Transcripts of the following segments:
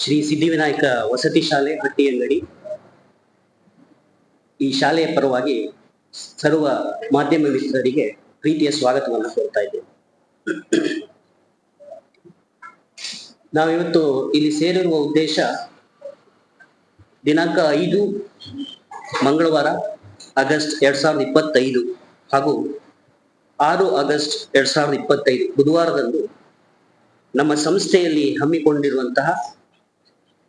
ಶ್ರೀ ಸಿದ್ಧಿವಿನಾಯಕ ವಸತಿ ಶಾಲೆ ಹಟ್ಟಿಯಂಗಡಿ ಈ ಶಾಲೆಯ ಪರವಾಗಿ ಸರ್ವ ಮಾಧ್ಯಮ ಮಿತ್ರರಿಗೆ ಪ್ರೀತಿಯ ಸ್ವಾಗತವನ್ನು ಕೋರ್ತಾ ಇದ್ದೇವೆ. ನಾವಿವತ್ತು ಇಲ್ಲಿ ಸೇರಿರುವ ಉದ್ದೇಶ ದಿನಾಂಕ 5 ಮಂಗಳವಾರ ಆಗಸ್ಟ್ 2025 ಹಾಗೂ 6 ಆಗಸ್ಟ್ 2025 ಬುಧವಾರದಂದು ನಮ್ಮ ಸಂಸ್ಥೆಯಲ್ಲಿ ಹಮ್ಮಿಕೊಂಡಿರುವಂತಹ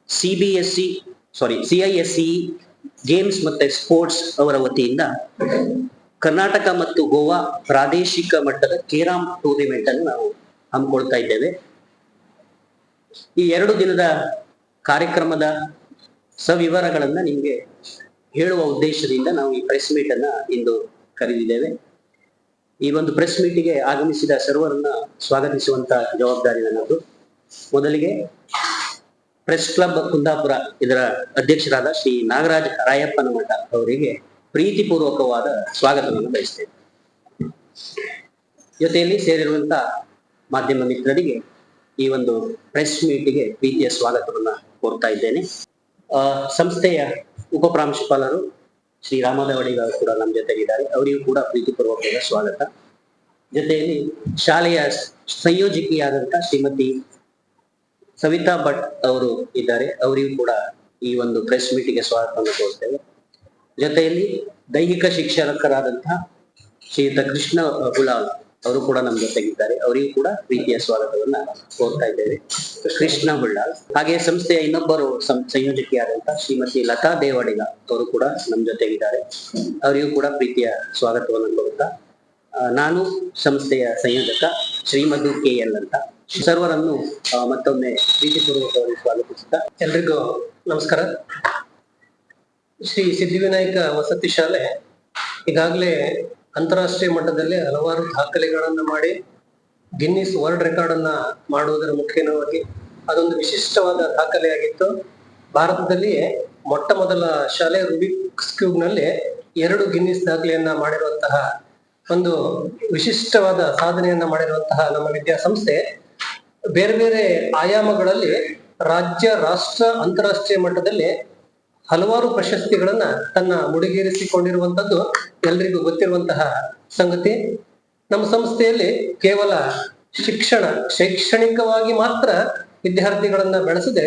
CISE ಗೇಮ್ಸ್ ಮತ್ತೆ ಸ್ಪೋರ್ಟ್ಸ್ ಅವರ ವತಿಯಿಂದ ಕರ್ನಾಟಕ ಮತ್ತು ಗೋವಾ ಪ್ರಾದೇಶಿಕ ಮಟ್ಟದ ಕೇರಾಮ್ ಟೂರ್ನಿಮೆಂಟ್ ಅನ್ನು ನಾವು ಹಮ್ಮಿಕೊಳ್ತಾ ಇದ್ದೇವೆ. ಈ 2 ದಿನದ ಕಾರ್ಯಕ್ರಮದ ಸವಿವರಗಳನ್ನ ನಿಮಗೆ ಹೇಳುವ ಉದ್ದೇಶದಿಂದ ನಾವು ಈ ಪ್ರೆಸ್ ಮೀಟ್ ಅನ್ನ ಇಂದು ಕರೆದಿದ್ದೇವೆ. ಈ ಒಂದು ಪ್ರೆಸ್ ಮೀಟಿಗೆ ಆಗಮಿಸಿದ ಸರ್ವರನ್ನ ಸ್ವಾಗತಿಸುವಂತ ಜವಾಬ್ದಾರಿ ನನ್ನದು. ಮೊದಲಿಗೆ ಪ್ರೆಸ್ ಕ್ಲಬ್ ಕುಂದಾಪುರ ಇದರ ಅಧ್ಯಕ್ಷರಾದ ಶ್ರೀ ನಾಗರಾಜ್ ರಾಯಪ್ಪನ ಮಠ ಅವರಿಗೆ ಪ್ರೀತಿಪೂರ್ವಕವಾದ ಸ್ವಾಗತವನ್ನು ಬಯಸ್ತೇವೆ. ಜೊತೆಯಲ್ಲಿ ಸೇರಿರುವಂತ ಮಾಧ್ಯಮ ಮಿತ್ರರಿಗೆ ಈ ಒಂದು ಪ್ರೆಸ್ ಮೀಟಿಗೆ ಪ್ರೀತಿಯ ಸ್ವಾಗತವನ್ನ ಕೋರ್ತಾ ಇದ್ದೇನೆ. ಸಂಸ್ಥೆಯ ಉಪ ಪ್ರಾಂಶುಪಾಲರು ಶ್ರೀ ರಾಮದೇವಡಿಗ ಕೂಡ ನಮ್ಮ ಜೊತೆಗಿದ್ದಾರೆ, ಅವರಿಗೂ ಕೂಡ ಪ್ರೀತಿಪೂರ್ವಕವಾದ ಸ್ವಾಗತ. ಜೊತೆಯಲ್ಲಿ ಶಾಲೆಯ ಸಂಯೋಜಕಿಯಾದಂತ ಶ್ರೀಮತಿ ಸವಿತಾ ಭಟ್ ಅವರು ಇದ್ದಾರೆ, ಅವರಿಗೂ ಕೂಡ ಈ ಒಂದು ಪ್ರೆಸ್ ಮೀಟಿಗೆ ಸ್ವಾಗತವನ್ನು ಕೋರ್ತೇವೆ. ಜೊತೆಯಲ್ಲಿ ದೈಹಿಕ ಶಿಕ್ಷಕರಾದಂತಹ ಶ್ರೀಯುತ ಕೃಷ್ಣ ಹುಲಾಲ್ ಅವರು ಕೂಡ ನಮ್ಮ ಜೊತೆಗಿದ್ದಾರೆ, ಅವರಿಗೂ ಕೂಡ ಪ್ರೀತಿಯ ಸ್ವಾಗತವನ್ನ ಕೋರ್ತಾ ಇದ್ದೇವೆ. ಕೃಷ್ಣ ಹುಳ್ಳಾಲ್. ಹಾಗೆ ಸಂಸ್ಥೆಯ ಇನ್ನೊಬ್ಬರು ಸಂಯೋಜಕಿಯಾದಂತಹ ಶ್ರೀಮತಿ ಲತಾ ದೇವಡಿಗ ಅವರು ಕೂಡ ನಮ್ಮ ಜೊತೆಗಿದ್ದಾರೆ, ಅವರಿಗೂ ಕೂಡ ಪ್ರೀತಿಯ ಸ್ವಾಗತವನ್ನು ಕೋರುತ್ತಾ ನಾನು ಸಂಸ್ಥೆಯ ಸಂಯೋಜಕ ಶ್ರೀಮಧು KL ಅಂತ ಸರ್ವರನ್ನು ಮತ್ತೊಮ್ಮೆ ಪ್ರೀತಿಪೂರ್ವಕವಾಗಿ ಸ್ವಾಗತಿಸುತ್ತಾ ಎಲ್ರಿಗೂ ನಮಸ್ಕಾರ. ಶ್ರೀ ಸಿದ್ಧಿವಿನಾಯಕ ವಸತಿ ಶಾಲೆ ಈಗಾಗಲೇ ಅಂತಾರಾಷ್ಟ್ರೀಯ ಮಟ್ಟದಲ್ಲಿ ಹಲವಾರು ದಾಖಲೆಗಳನ್ನ ಮಾಡಿ ಗಿನ್ನಿಸ್ ವರ್ಲ್ಡ್ ರೆಕಾರ್ಡ್ ಅನ್ನ ಮಾಡುವುದರ ಮುಖ್ಯವಾಗಿ ಅದೊಂದು ವಿಶಿಷ್ಟವಾದ ದಾಖಲೆಯಾಗಿತ್ತು. ಭಾರತದಲ್ಲಿಯೇ ಮೊಟ್ಟ ಮೊದಲ ಶಾಲೆ ರುಬಿಕ್ಸ್ ಕ್ಯೂಬ್ ನಲ್ಲಿ 2 ಗಿನ್ನಿಸ್ ದಾಖಲೆಯನ್ನ ಮಾಡಿರುವಂತಹ ಒಂದು ವಿಶಿಷ್ಟವಾದ ಸಾಧನೆಯನ್ನ ಮಾಡಿರುವಂತಹ ನಮ್ಮ ವಿದ್ಯಾಸಂಸ್ಥೆ ಬೇರೆ ಬೇರೆ ಆಯಾಮಗಳಲ್ಲಿ ರಾಜ್ಯ, ರಾಷ್ಟ್ರ, ಅಂತಾರಾಷ್ಟ್ರೀಯ ಮಟ್ಟದಲ್ಲಿ ಹಲವಾರು ಪ್ರಶಸ್ತಿಗಳನ್ನ ತನ್ನ ಮುಡಿಗೇರಿಸಿಕೊಂಡಿರುವಂತದ್ದು ಎಲ್ರಿಗೂ ಗೊತ್ತಿರುವಂತಹ ಸಂಗತಿ. ನಮ್ಮ ಸಂಸ್ಥೆಯಲ್ಲಿ ಕೇವಲ ಶೈಕ್ಷಣಿಕವಾಗಿ ಮಾತ್ರ ವಿದ್ಯಾರ್ಥಿಗಳನ್ನ ಬೆಳೆಸದೆ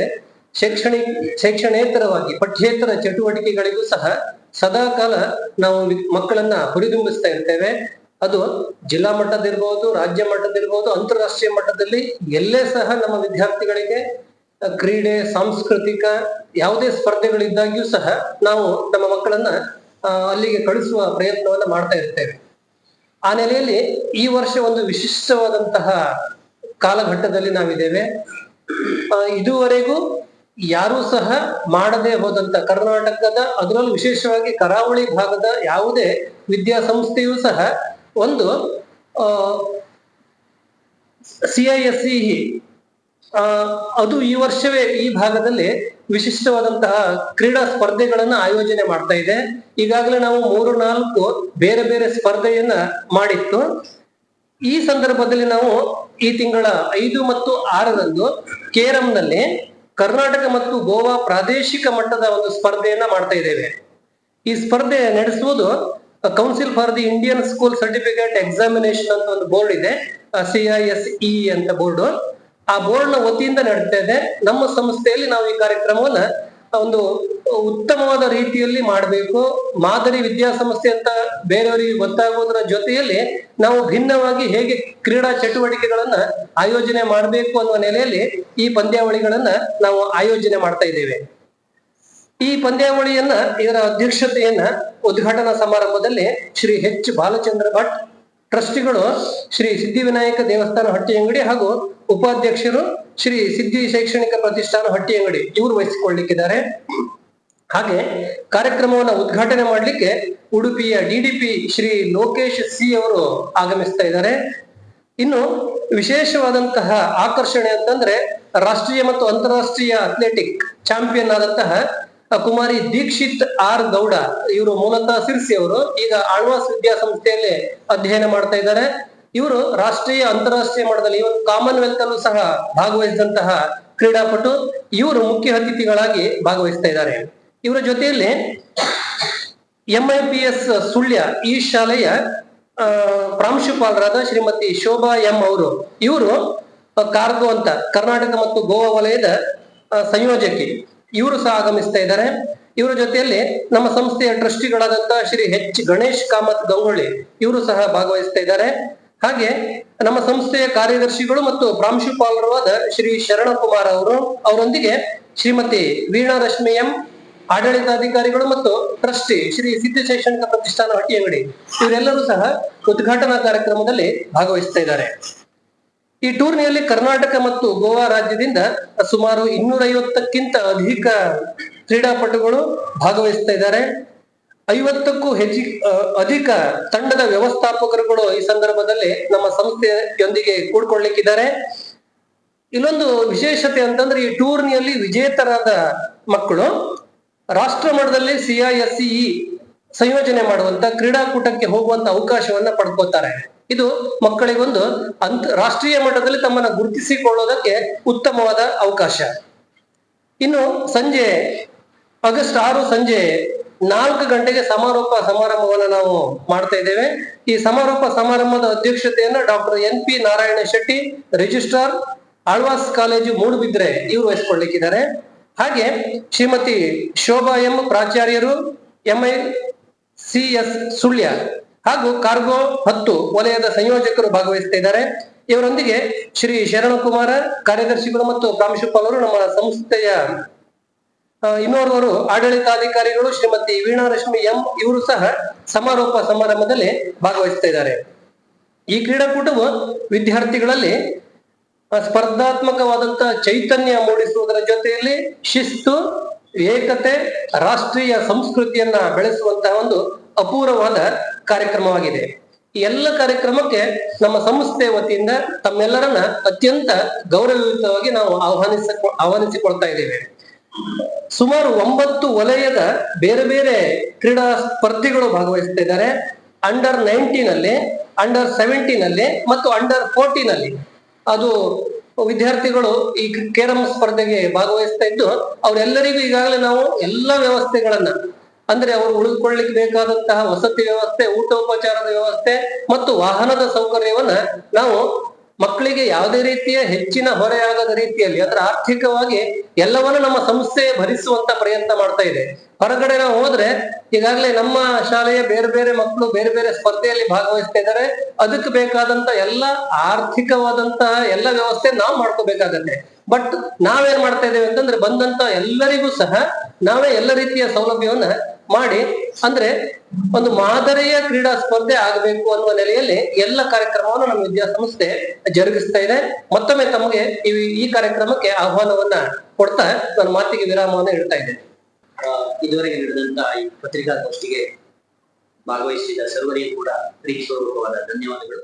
ಶೈಕ್ಷಣೇತರವಾಗಿ ಪಠ್ಯೇತರ ಚಟುವಟಿಕೆಗಳಿಗೂ ಸಹ ಸದಾ ಕಾಲ ನಾವು ಮಕ್ಕಳನ್ನ ಹುರಿದುಂಬಿಸ್ತಾ ಇರ್ತೇವೆ. ಅದು ಜಿಲ್ಲಾ ಮಟ್ಟದಿರ್ಬೋದು, ರಾಜ್ಯ ಮಟ್ಟದಿರ್ಬೋದು, ಅಂತಾರಾಷ್ಟ್ರೀಯ ಮಟ್ಟದಲ್ಲಿ ಎಲ್ಲೇ ಸಹ ನಮ್ಮ ವಿದ್ಯಾರ್ಥಿಗಳಿಗೆ ಕ್ರೀಡೆ, ಸಾಂಸ್ಕೃತಿಕ ಯಾವುದೇ ಸ್ಪರ್ಧೆಗಳಿದ್ದಾಗ್ಯೂ ಸಹ ನಾವು ನಮ್ಮ ಮಕ್ಕಳನ್ನ ಅಲ್ಲಿಗೆ ಕಳಿಸುವ ಪ್ರಯತ್ನವನ್ನ ಮಾಡ್ತಾ ಇರ್ತೇವೆ. ಆ ನೆಲೆಯಲ್ಲಿ ಈ ವರ್ಷ ಒಂದು ವಿಶಿಷ್ಟವಾದಂತಹ ಕಾಲಘಟ್ಟದಲ್ಲಿ ನಾವಿದ್ದೇವೆ. ಇದುವರೆಗೂ ಯಾರೂ ಸಹ ಮಾಡದೆ ಹೋದಂತ ಕರ್ನಾಟಕದ, ಅದರಲ್ಲೂ ವಿಶೇಷವಾಗಿ ಕರಾವಳಿ ಭಾಗದ ಯಾವುದೇ ವಿದ್ಯಾಸಂಸ್ಥೆಯೂ ಸಹ ಒಂದು CISE ಅದು ಈ ವರ್ಷವೇ ಈ ಭಾಗದಲ್ಲಿ ವಿಶಿಷ್ಟವಾದಂತಹ ಕ್ರೀಡಾ ಸ್ಪರ್ಧೆಗಳನ್ನ ಆಯೋಜನೆ ಮಾಡ್ತಾ ಇದೆ. ಈಗಾಗಲೇ ನಾವು 3-4 ಬೇರೆ ಬೇರೆ ಸ್ಪರ್ಧೆಯನ್ನ ಮಾಡಿತ್ತು. ಈ ಸಂದರ್ಭದಲ್ಲಿ ನಾವು ಈ ತಿಂಗಳ 5 ಮತ್ತು 6ರಂದು ಕೇರಮ್ನಲ್ಲಿ ಕರ್ನಾಟಕ ಮತ್ತು ಗೋವಾ ಪ್ರಾದೇಶಿಕ ಮಟ್ಟದ ಒಂದು ಸ್ಪರ್ಧೆಯನ್ನ ಮಾಡ್ತಾ ಇದ್ದೇವೆ. ಈ ಸ್ಪರ್ಧೆ ನಡೆಸುವುದು council for the Indian school certificate examination ಅಂತ ಒಂದು ಬೋರ್ಡ್ ಇದೆ, CISE ಅಂತ ಬೋರ್ಡ್. ಆ ಬೋರ್ಡ್ ನ ವತಿಯಿಂದ ನಡೀತಾ ಇದೆ. ನಮ್ಮ ಸಂಸ್ಥೆಯಲ್ಲಿ ನಾವು ಈ ಕಾರ್ಯಕ್ರಮವನ್ನ ಒಂದು ಉತ್ತಮವಾದ ರೀತಿಯಲ್ಲಿ ಮಾಡಬೇಕು, ಮಾದರಿ ವಿದ್ಯಾಸಂಸ್ಥೆ ಅಂತ ಬೇರೆಯವರಿಗೆ ಗೊತ್ತಾಗುವುದರ ಜೊತೆಯಲ್ಲಿ ನಾವು ಭಿನ್ನವಾಗಿ ಹೇಗೆ ಕ್ರೀಡಾ ಚಟುವಟಿಕೆಗಳನ್ನ ಆಯೋಜನೆ ಮಾಡಬೇಕು ಅನ್ನುವ ನೆಲೆಯಲ್ಲಿ ಈ ಪಂದ್ಯಾವಳಿಗಳನ್ನ ನಾವು ಆಯೋಜನೆ ಮಾಡ್ತಾ ಇದ್ದೇವೆ. ಈ ಪಂದ್ಯಾವಳಿಯನ್ನ, ಇದರ ಅಧ್ಯಕ್ಷತೆಯನ್ನ ಉದ್ಘಾಟನಾ ಸಮಾರಂಭದಲ್ಲಿ ಶ್ರೀ H. ಬಾಲಚಂದ್ರ ಭಟ್, ಟ್ರಸ್ಟಿಗಳು ಶ್ರೀ ಸಿದ್ಧಿವಿನಾಯಕ ದೇವಸ್ಥಾನ ಹಟ್ಟಿಯಂಗಡಿ ಹಾಗೂ ಉಪಾಧ್ಯಕ್ಷರು ಶ್ರೀ ಸಿದ್ಧಿ ಶೈಕ್ಷಣಿಕ ಪ್ರತಿಷ್ಠಾನ ಹಟ್ಟಿಯಂಗಡಿ ಇವರು ವಹಿಸಿಕೊಳ್ಳಲಿಕ್ಕಿದ್ದಾರೆ. ಹಾಗೆ ಕಾರ್ಯಕ್ರಮವನ್ನು ಉದ್ಘಾಟನೆ ಮಾಡಲಿಕ್ಕೆ ಉಡುಪಿಯ DDP ಶ್ರೀ ಲೋಕೇಶ್ C ಅವರು ಆಗಮಿಸ್ತಾ ಇದ್ದಾರೆ. ಇನ್ನು ವಿಶೇಷವಾದಂತಹ ಆಕರ್ಷಣೆ ಅಂತಂದ್ರೆ ರಾಷ್ಟ್ರೀಯ ಮತ್ತು ಅಂತಾರಾಷ್ಟ್ರೀಯ ಅಥ್ಲೆಟಿಕ್ ಚಾಂಪಿಯನ್ ಆದಂತಹ ಕುಮಾರಿ ದೀಕ್ಷಿತ್ R. ಗೌಡ, ಇವರು ಮೂಲತಃ ಸಿರ್ಸಿ ಅವರು, ಈಗ ಆಳ್ವಾಸ್ ವಿದ್ಯಾಸಂಸ್ಥೆಯಲ್ಲಿ ಅಧ್ಯಯನ ಮಾಡ್ತಾ ಇದ್ದಾರೆ. ಇವರು ರಾಷ್ಟ್ರೀಯ ಅಂತಾರಾಷ್ಟ್ರೀಯ ಮಟ್ಟದಲ್ಲಿ ಇವತ್ತು ಕಾಮನ್ವೆಲ್ತ್ ಅಲ್ಲೂ ಸಹ ಭಾಗವಹಿಸಿದಂತಹ ಕ್ರೀಡಾಪಟು. ಇವರು ಮುಖ್ಯ ಅತಿಥಿಗಳಾಗಿ ಭಾಗವಹಿಸ್ತಾ ಇದ್ದಾರೆ. ಇವರ ಜೊತೆಯಲ್ಲಿ MIPS ಸುಳ್ಯ ಈ ಶಾಲೆಯ ಪ್ರಾಂಶುಪಾಲರಾದ ಶ್ರೀಮತಿ ಶೋಭಾ ಎಂ ಅವರು, ಇವರು ಕಾರ್ಗೋ ಅಂತ ಕರ್ನಾಟಕ ಮತ್ತು ಗೋವಾ ವಲಯದ ಸಂಯೋಜಕಿ, ಇವರು ಸಹ ಆಗಮಿಸ್ತಾ ಇದ್ದಾರೆ. ಇವರ ಜೊತೆಯಲ್ಲಿ ನಮ್ಮ ಸಂಸ್ಥೆಯ ಟ್ರಸ್ಟಿಗಳಾದಂತಹ ಶ್ರೀ ಗಣೇಶ್ ಕಾಮತ್ ಗಂಗೊಳ್ಳಿ ಇವರು ಸಹ ಭಾಗವಹಿಸ್ತಾ ಇದ್ದಾರೆ. ಹಾಗೆ ನಮ್ಮ ಸಂಸ್ಥೆಯ ಕಾರ್ಯದರ್ಶಿಗಳು ಮತ್ತು ಪ್ರಾಂಶುಪಾಲರು ಆದ ಶ್ರೀ ಶರಣಕುಮಾರ್ ಅವರು, ಅವರೊಂದಿಗೆ ಶ್ರೀಮತಿ ವೀಣಾ ರಶ್ಮಿ ಎಂ, ಆಡಳಿತಾಧಿಕಾರಿಗಳು ಮತ್ತು ಟ್ರಸ್ಟಿ ಶ್ರೀ ಸಿದ್ಧ ಶೈಕ್ಷಣಿಕ ಪ್ರತಿಷ್ಠಾನ ಹಟ್ಟಿಯಂಗಡಿ, ಇವರೆಲ್ಲರೂ ಸಹ ಉದ್ಘಾಟನಾ ಕಾರ್ಯಕ್ರಮದಲ್ಲಿ ಭಾಗವಹಿಸ್ತಾ ಇದ್ದಾರೆ. ಈ ಟೂರ್ನಿಯಲ್ಲಿ ಕರ್ನಾಟಕ ಮತ್ತು ಗೋವಾ ರಾಜ್ಯದಿಂದ ಸುಮಾರು 250ಕ್ಕಿಂತ ಅಧಿಕ ಕ್ರೀಡಾಪಟುಗಳು ಭಾಗವಹಿಸ್ತಾ ಇದ್ದಾರೆ. 50ಕ್ಕೂ ಅಧಿಕ ತಂಡದ ವ್ಯವಸ್ಥಾಪಕರುಗಳು ಈ ಸಂದರ್ಭದಲ್ಲಿ ನಮ್ಮ ಸಂಸ್ಥೆಯೊಂದಿಗೆ ಕೂಡ್ಕೊಳ್ಳಿಕ್ಕಿದ್ದಾರೆ. ಇಲ್ಲೊಂದು ವಿಶೇಷತೆ ಅಂತಂದ್ರೆ, ಈ ಟೂರ್ನಿಯಲ್ಲಿ ವಿಜೇತರಾದ ಮಕ್ಕಳು ರಾಷ್ಟ್ರ ಮಟ್ಟದಲ್ಲಿ CISCE ಸಂಯೋಜನೆ ಮಾಡುವಂತ ಕ್ರೀಡಾಕೂಟಕ್ಕೆ ಹೋಗುವಂತ ಅವಕಾಶವನ್ನ ಪಡ್ಕೋತಾರೆ. ಇದು ಮಕ್ಕಳಿಗೊಂದು ರಾಷ್ಟ್ರೀಯ ಮಟ್ಟದಲ್ಲಿ ತಮ್ಮನ್ನ ಗುರುತಿಸಿಕೊಳ್ಳೋದಕ್ಕೆ ಉತ್ತಮವಾದ ಅವಕಾಶ. ಇನ್ನು ಸಂಜೆ ಆಗಸ್ಟ್ 6 ಸಂಜೆ 4 ಗಂಟೆಗೆ ಸಮಾರೋಪ ಸಮಾರಂಭವನ್ನ ನಾವು ಮಾಡ್ತಾ ಇದ್ದೇವೆ. ಈ ಸಮಾರೋಪ ಸಮಾರಂಭದ ಅಧ್ಯಕ್ಷತೆಯನ್ನ doctor NP Narayana Shetty, registrar, Alva's college Moodbidri, ಇವರು ವಹಿಸ್ಕೊಳ್ಳಿಕ್ಕಿದ್ದಾರೆ. ಹಾಗೆ ಶ್ರೀಮತಿ ಶೋಭಾ ಎಂ, ಪ್ರಾಚಾರ್ಯರು, MICS ಸುಳ್ಯ ಹಾಗೂ ಕಾರ್ಗೋ 10 ವಲಯದ ಸಂಯೋಜಕರು ಭಾಗವಹಿಸ್ತಾ ಇದ್ದಾರೆ. ಇವರೊಂದಿಗೆ ಶ್ರೀ ಶರಣಕುಮಾರ, ಕಾರ್ಯದರ್ಶಿಗಳು ಮತ್ತು ಪ್ರಾಂಶುಪಾಲರು, ನಮ್ಮ ಸಂಸ್ಥೆಯ ಇನ್ನೋರ್ವರು ಆಡಳಿತಾಧಿಕಾರಿಗಳು ಶ್ರೀಮತಿ ವೀಣಾ ರಶ್ಮಿ ಎಂ, ಇವರು ಸಹ ಸಮಾರೋಪ ಸಮಾರಂಭದಲ್ಲಿ ಭಾಗವಹಿಸ್ತಾ ಇದ್ದಾರೆ. ಈ ಕ್ರೀಡಾಕೂಟವು ವಿದ್ಯಾರ್ಥಿಗಳಲ್ಲಿ ಸ್ಪರ್ಧಾತ್ಮಕವಾದಂತಹ ಚೈತನ್ಯ ಮೂಡಿಸುವುದರ ಜೊತೆಯಲ್ಲಿ ಶಿಸ್ತು, ಏಕತೆ, ರಾಷ್ಟ್ರೀಯ ಸಂಸ್ಕೃತಿಯನ್ನ ಬೆಳೆಸುವಂತಹ ಒಂದು ಅಪೂರ್ವವಾದ ಕಾರ್ಯಕ್ರಮವಾಗಿದೆ. ಈ ಎಲ್ಲ ಕಾರ್ಯಕ್ರಮಕ್ಕೆ ನಮ್ಮ ಸಂಸ್ಥೆಯ ವತಿಯಿಂದ ತಮ್ಮೆಲ್ಲರನ್ನ ಅತ್ಯಂತ ಗೌರವಯುತವಾಗಿ ನಾವು ಆಹ್ವಾನಿಸಿಕೊಳ್ತಾ ಇದ್ದೇವೆ. ಸುಮಾರು 9 ವಲಯದ ಬೇರೆ ಬೇರೆ ಕ್ರೀಡಾ ಸ್ಪರ್ಧಿಗಳು ಭಾಗವಹಿಸ್ತಾ ಇದ್ದಾರೆ. ಅಂಡರ್ 19 ಅಲ್ಲಿ, ಅಂಡರ್ 17 ಅಲ್ಲಿ ಮತ್ತು ಅಂಡರ್ 14 ಅಲ್ಲಿ ಅದು ವಿದ್ಯಾರ್ಥಿಗಳು ಈ ಕೇರಂ ಸ್ಪರ್ಧೆಗೆ ಭಾಗವಹಿಸ್ತಾ ಇದ್ದು, ಅವರೆಲ್ಲರಿಗೂ ಈಗಾಗಲೇ ನಾವು ಎಲ್ಲಾ ವ್ಯವಸ್ಥೆಗಳನ್ನ, ಅಂದ್ರೆ ಅವರು ಉಳಿದುಕೊಳ್ಳಿಕ್ಕೆ ಬೇಕಾದಂತಹ ವಸತಿ ವ್ಯವಸ್ಥೆ, ಊಟೋಪಚಾರದ ವ್ಯವಸ್ಥೆ ಮತ್ತು ವಾಹನದ ಸೌಕರ್ಯವನ್ನ ನಾವು ಮಕ್ಕಳಿಗೆ ಯಾವುದೇ ರೀತಿಯ ಹೆಚ್ಚಿನ ಹೊರೆಯಾಗದ ರೀತಿಯಲ್ಲಿ, ಅಂದ್ರೆ ಆರ್ಥಿಕವಾಗಿ ಎಲ್ಲವನ್ನ ನಮ್ಮ ಸಂಸ್ಥೆ ಭರಿಸುವಂತ ಪ್ರಯತ್ನ ಮಾಡ್ತಾ ಇದೆ. ಹೊರಗಡೆ ನಾವು ಹೋದ್ರೆ ಈಗಾಗಲೇ ನಮ್ಮ ಶಾಲೆಯ ಬೇರೆ ಬೇರೆ ಮಕ್ಕಳು ಬೇರೆ ಬೇರೆ ಸ್ಪರ್ಧೆಯಲ್ಲಿ ಭಾಗವಹಿಸ್ತಾ ಇದ್ದಾರೆ. ಅದಕ್ಕೆ ಬೇಕಾದಂತ ಎಲ್ಲ ಆರ್ಥಿಕವಾದಂತಹ ಎಲ್ಲ ವ್ಯವಸ್ಥೆ ನಾವು ಮಾಡ್ಕೋಬೇಕಾಗತ್ತೆ. ಬಟ್ ನಾವೇನ್ ಮಾಡ್ತಾ ಇದ್ದೇವೆ ಅಂತಂದ್ರೆ, ಬಂದಂತ ಎಲ್ಲರಿಗೂ ಸಹ ನಾವೇ ಎಲ್ಲ ರೀತಿಯ ಸೌಲಭ್ಯವನ್ನ ಮಾಡಿ, ಅಂದ್ರೆ ಒಂದು ಮಾದರಿಯ ಕ್ರೀಡಾ ಸ್ಪರ್ಧೆ ಆಗಬೇಕು ಅನ್ನುವ ನೆಲೆಯಲ್ಲಿ ಎಲ್ಲ ಕಾರ್ಯಕ್ರಮವನ್ನು ನಮ್ಮ ವಿದ್ಯಾಸಂಸ್ಥೆ ಜರುಗಿಸ್ತಾ ಇದೆ. ಮತ್ತೊಮ್ಮೆ ತಮಗೆ ಈ ಕಾರ್ಯಕ್ರಮಕ್ಕೆ ಆಹ್ವಾನವನ್ನ ಕೊಡ್ತಾ ನನ್ನ ಮಾತಿಗೆ ವಿರಾಮವನ್ನು ಇಡ್ತಾ ಇದ್ದೇನೆ. ಇದುವರೆಗೆ ನಡೆದಂತ ಈ ಪತ್ರಿಕಾಗೋಷ್ಠಿಗೆ ಭಾಗವಹಿಸಿದ ಸರ್ವರಿಗೂ ಕೂಡ ಪ್ರೀತಿಪೂರ್ವಕವಾದ ಧನ್ಯವಾದಗಳು.